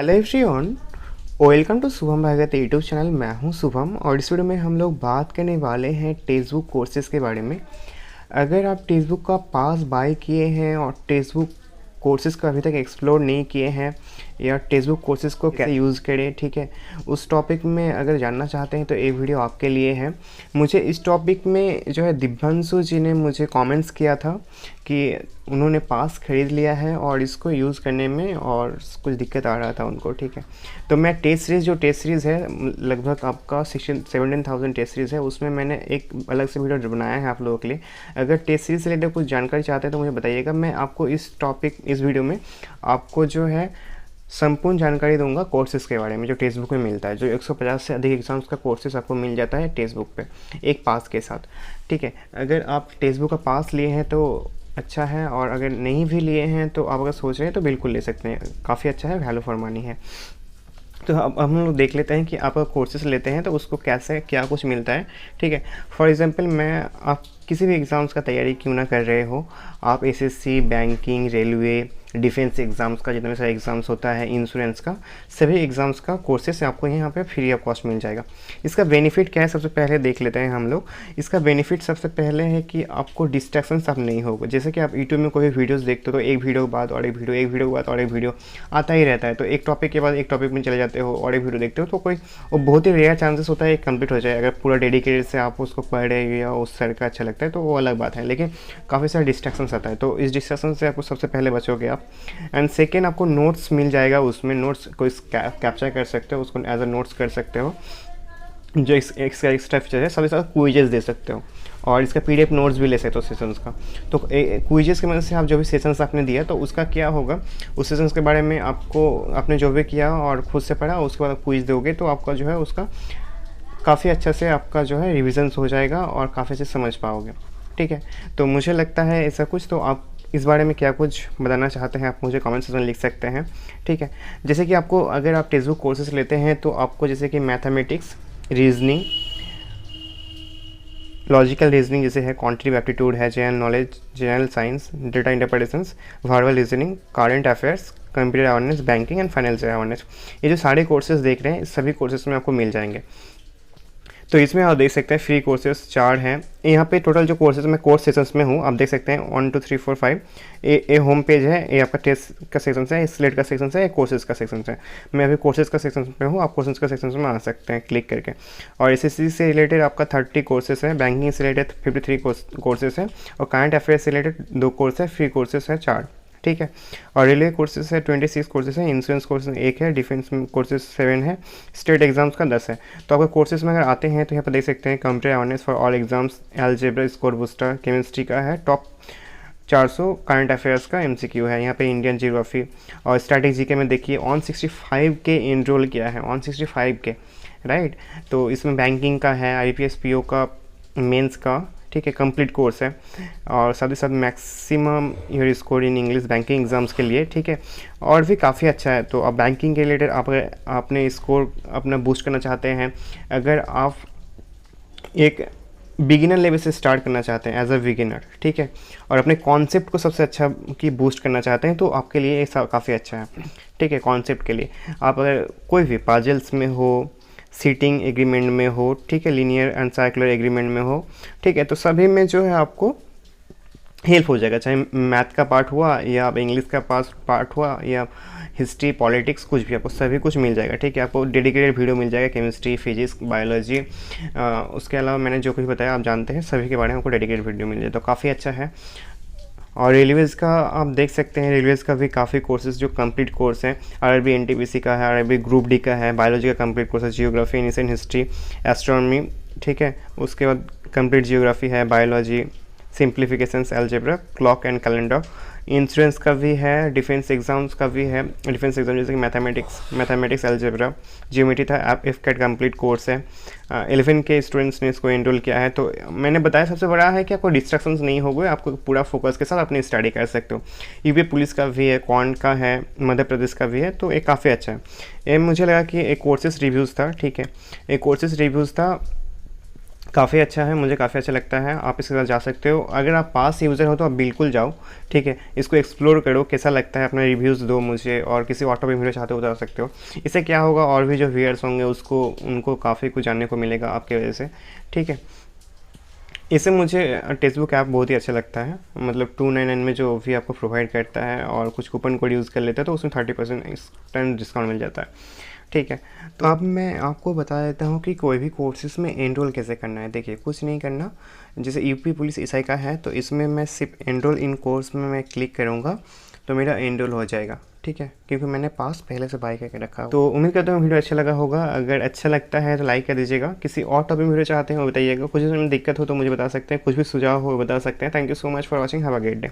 Hello everyone, welcome to Shubham Bhagwat YouTube channel. मैं हूं शुभम और इस वीडियो में हम लोग बात करने वाले हैं टेक्स्टबुक कोर्सेज़ के बारे में। अगर आप टेक्स्टबुक का पास बाय किए हैं और टेक्स्टबुक कोर्सेज़ को अभी तक एक्सप्लोर नहीं किए हैं या टेक्स्टबुक कोर्सेज़ को कैसे यूज़ करें, ठीक है, उस टॉपिक में अगर जानना चाहते हैं तो ये वीडियो आपके लिए है। मुझे इस टॉपिक में जो है दिव्यांशु जी ने मुझे कमेंट्स किया था कि उन्होंने पास ख़रीद लिया है और इसको यूज़ करने में और कुछ दिक्कत आ रहा था उनको, ठीक है। तो मैं टेस्ट सीरीज़ है लगभग आपका 17,000 टेस्ट सीरीज़ है, उसमें मैंने एक अलग से वीडियो बनाया है आप लोगों के लिए। अगर टेस्ट सीरीज़ से रिलेटेड कुछ जानकारी चाहते हैं तो मुझे बताइएगा। मैं आपको इस वीडियो में आपको जो है संपूर्ण जानकारी दूंगा कोर्सेज़ के बारे में जो टेक्स्टबुक में मिलता है। जो 150 से अधिक एग्जाम्स का कोर्सेज़ आपको मिल जाता है टेक्स्टबुक पे एक पास के साथ, ठीक है। अगर आप टेक्स्टबुक का पास लिए हैं तो अच्छा है, और अगर नहीं भी लिए हैं तो आप अगर सोच रहे हैं तो बिल्कुल ले सकते हैं, काफ़ी अच्छा है, वैल्यू फॉर मनी है। तो अब हम लोग देख लेते हैं कि आप अगर कोर्सेज लेते हैं तो उसको कैसे क्या कुछ मिलता है, ठीक है। फॉर एग्जांपल आप किसी भी एग्ज़ाम्स का तैयारी क्यों ना कर रहे हो, आप SSC, banking, railway, defence exams का जितना सारा एग्ज़ाम्स होता है, इंश्योरेंस का, सभी एग्ज़ाम्स का कोर्सेस आपको यहाँ पे फ्री ऑफ कॉस्ट मिल जाएगा। इसका बेनिफिट क्या है सबसे पहले देख लेते हैं हम लोग। इसका बेनिफिट सबसे पहले है कि आपको डिस्ट्रैक्शंस आप नहीं होगा। जैसे कि आप यूट्यूब में कोई वीडियोज़ देखते हो तो एक वीडियो के बाद और एक वीडियो, एक वीडियो के बाद और एक वीडियो आता ही रहता है, तो एक टॉपिक के बाद एक टॉपिक में चले जाते हो और एक वीडियो देखते हो तो वो बहुत ही रेयर चांसेस होता है कंप्लीट हो जाए। अगर पूरा डेडिकेटेड से आप उसको पढ़ रहे हो या उस सर का अच्छा लगता है तो वो अलग बात है, लेकिन काफ़ी सारे डिस्ट्रैक्शंस आता है, तो इस डिस्ट्रैक्शन से आपको सबसे पहले बचोगे आप। एंड सेकेंड, आपको नोट्स मिल जाएगा, उसमें नोट्स को कैप्चर कर सकते हो, उसको एज अ नोट्स कर सकते हो। जो इसका एक्स्ट्रा फीचर है, सबसे ज़्यादा क्विजेस दे सकते हो और इसका पीडीएफ नोट्स भी ले सकते हो सेशंस का। तो क्विजेस की मदद से आप जो भी सेशंस आपने दिया तो उसका क्या होगा, उस सेशंस के बारे में आपको आपने जो भी किया और खुद से पढ़ा उसके बाद क्विज दोगे तो आपका जो है उसका काफ़ी अच्छा से आपका जो है रिविजन्स हो जाएगा और काफ़ी अच्छे समझ पाओगे, ठीक है। तो मुझे लगता है ऐसा कुछ, तो आप इस बारे में क्या कुछ बताना चाहते हैं आप मुझे कमेंट सेक्शन में लिख सकते हैं, ठीक है। जैसे कि आपको अगर आप टेक्स्टबुक कोर्सेज लेते हैं तो आपको जैसे कि मैथमेटिक्स, रीजनिंग, लॉजिकल रीजनिंग जैसे है, क्वांटिटेटिव एप्टीट्यूड है, general knowledge, general science, data interpretations, verbal reasoning, current affairs, computer awareness, banking and financial awareness, ये जो सारे कोर्सेज देख रहे हैं इस सभी कोर्सेज में आपको मिल जाएंगे। तो इसमें आप देख सकते हैं फ्री कोर्सेज 4 हैं यहाँ पे। टोटल जो कोर्सेज मैं कोर्स सेशंस में हूँ आप देख सकते हैं 1 2 3 4 5। ये होम पेज है, ये आपका टेस्ट का सेक्शन है, स्लेट का सेक्शन है, कोर्सेज का सेक्शन है। मैं अभी कोर्सेज का सेक्शन में हूँ, आप कोर्सेज का सेक्शन में आ सकते हैं क्लिक करके। और एसएससी से रिलेटेड आपका 30 कोर्सेज है, बैंकिंग से रिलेटेड 53 कोर्सेज है, और करंट अफेयर्स से रिलेटेड 2 कोर्स है, फ्री कोर्सेज है 4, ठीक है। और रेलवे कोर्सेज है 26 कोर्सेज है, इंश्योरेंस कोर्सेज 1 है, डिफेंस कोर्सेज 7 है, स्टेट एग्जाम्स का 10 है। तो आपके कोर्सेज में अगर आते हैं तो यहाँ पर देख सकते हैं computer awareness for all exams, algebra, score booster, chemistry का है टॉप 400, करंट अफेयर्स का एमसीक्यू है, यहाँ पे इंडियन जियोग्राफी और स्टैटिक जीके में देखिए 165 के इनरोल किया है, 165 के, राइट। तो इसमें बैंकिंग का है, आईपीएस पीओ का, मेंस का, ठीक है, कंप्लीट कोर्स है। और साथ ही साथ maximum your score in English banking exams के लिए, ठीक है, और भी काफ़ी अच्छा है। तो अब बैंकिंग के रिलेटेड आपने स्कोर अपना बूस्ट करना चाहते हैं, अगर आप एक बिगिनर लेवल से स्टार्ट करना चाहते हैं एज अ बिगिनर, ठीक है, और अपने कॉन्सेप्ट को सबसे अच्छा की बूस्ट करना चाहते हैं तो आपके लिए काफ़ी अच्छा है, ठीक है। कॉन्सेप्ट के लिए आप अगर कोई भी पजल्स में हो, सीटिंग एग्रीमेंट में हो, ठीक है, लीनियर एंड सर्कुलर एग्रीमेंट में हो, ठीक है, तो सभी में जो है आपको हेल्प हो जाएगा, चाहे मैथ का पार्ट हुआ या आप इंग्लिश का पार्ट हुआ या हिस्ट्री, पॉलिटिक्स, कुछ भी आपको सभी कुछ मिल जाएगा, ठीक है। आपको डेडिकेटेड वीडियो मिल जाएगा, केमिस्ट्री, फिजिक्स, बायोलॉजी, उसके अलावा मैंने जो कुछ बताया आप जानते हैं सभी के बारे में आपको डेडिकेटेड वीडियो मिल जाए, तो काफ़ी अच्छा है। और रेलवेज़ का आप देख सकते हैं, रेलवेज़ का भी काफ़ी कोर्सेज जो कंप्लीट कोर्स हैं, आरआरबी एनटीपीसी का है, आरआरबी ग्रुप डी का है, बायोलॉजी का कंप्लीट कोर्स है, जियोग्राफी, एंशिएंट हिस्ट्री, एस्ट्रोनॉमी, ठीक है, उसके बाद कंप्लीट जियोग्राफी है, biology, simplifications, algebra, clock and calendar, insurance का भी है, डिफेंस एग्जाम्स का भी है, डिफेंस एग्जाम जैसे कि मैथमेटिक्स, अलजेब्रा, जियोमेट्री था, एफ कंप्लीट कोर्स है। 11 के स्टूडेंट्स ने इसको एनरोल किया है। तो मैंने बताया सबसे बड़ा है कि आपको डिस्ट्रैक्शंस नहीं होंगे, आपको पूरा फोकस के साथ अपनी स्टडी कर सकते हो। यूपी पुलिस का भी है, क्वांट का है, मध्य प्रदेश का भी है, तो ये काफ़ी अच्छा है। ये मुझे लगा कि एक कोर्सेज रिव्यूज़ था, ठीक है, एक कोर्सेज रिव्यूज़ था काफ़ी अच्छा है, मुझे काफ़ी अच्छा लगता है, आप इसके साथ जा सकते हो। अगर आप पास यूज़र हो तो आप बिल्कुल जाओ, ठीक है। इसको एक्सप्लोर करो, कैसा लगता है, अपना रिव्यूज़ दो मुझे, और किसी और टॉपिक वीडियो चाहते हो बता सकते हो। इससे क्या होगा, और भी जो व्यूअर्स होंगे उसको उनको काफ़ी कुछ जानने को मिलेगा आपकी वजह से, ठीक है। इससे मुझे टेक्स्टबुक ऐप बहुत ही अच्छा लगता है, मतलब 299 में जो भी आपको प्रोवाइड करता है, और कुछ कूपन कोड यूज़ कर लेते हैं तो उसमें 30% इंस्टेंट डिस्काउंट मिल जाता है, ठीक है। तो अब मैं आपको बता देता हूँ कि कोई भी कोर्सेज में एनरोल कैसे करना है। देखिए, कुछ नहीं करना, जैसे यूपी पुलिस एसआई का है तो इसमें मैं सिर्फ एनरोल इन कोर्स में मैं क्लिक करूँगा तो मेरा एनरोल हो जाएगा, ठीक है, क्योंकि मैंने पास पहले से बाय करके रखा हो। तो उम्मीद करता हूँ वीडियो अच्छा लगा होगा। अगर अच्छा लगता है तो लाइक कर दीजिएगा। किसी और टॉपिक वीडियो चाहते हैं वो बताइएगा। कुछ इसमें दिक्कत हो तो मुझे बता सकते हैं, कुछ भी सुझाव हो बता सकते हैं। Thank you so much for watching, have a great day.